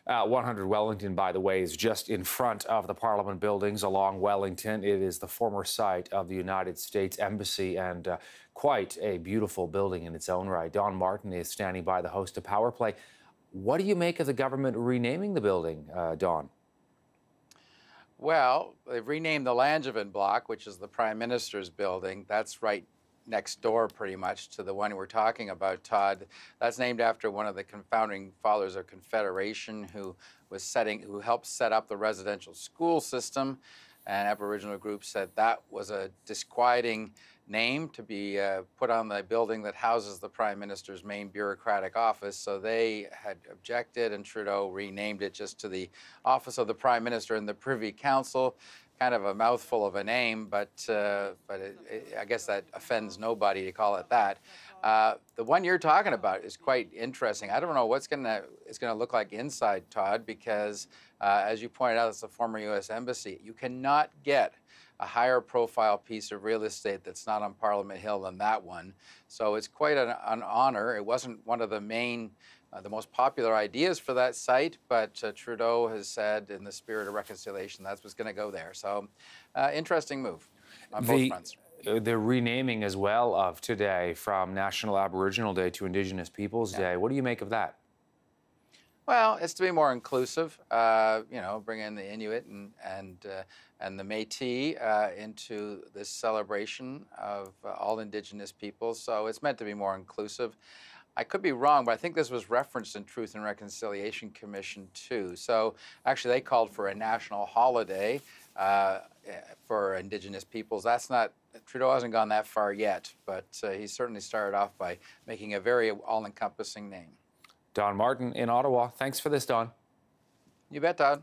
100 Wellington, by the way, is just in front of the Parliament buildings along Wellington. It is the former site of the United States Embassy and quite a beautiful building in its own right. Don Martin is standing by, the host of Power Play. What do you make of the government renaming the building, Don? Well, they've renamed the Langevin Bloc, which is the Prime Minister's building. That's right next door pretty much to the one we're talking about, Todd. That's named after one of the founding fathers of Confederation who helped set up the residential school system. And Aboriginal groups said that was a disquieting name to be put on the building that houses the Prime Minister's main bureaucratic office. So they had objected, and Trudeau renamed it just to the Office of the Prime Minister and the Privy Council. Kind of a mouthful of a name, but I guess that offends nobody to call it that. The one you're talking about is quite interesting. I don't know what's it's gonna look like inside, Todd, because as you pointed out, it's a former U.S. embassy. You cannot get a higher profile piece of real estate that's not on Parliament Hill than that one. So it's quite an honor. It wasn't one of the the most popular ideas for that site, but Trudeau has said in the spirit of reconciliation, that's what's going to go there. So interesting move on both fronts. The renaming as well of today from National Aboriginal Day to Indigenous Peoples Day. What do you make of that? Well, it's to be more inclusive, bring in the Inuit and the Métis into this celebration of all Indigenous peoples. So it's meant to be more inclusive. I could be wrong, but I think this was referenced in Truth and Reconciliation Commission too. So actually they called for a national holiday for Indigenous peoples. Trudeau hasn't gone that far yet, but he certainly started off by making a very all-encompassing name. Don Martin in Ottawa. Thanks for this, Don. You bet, Todd.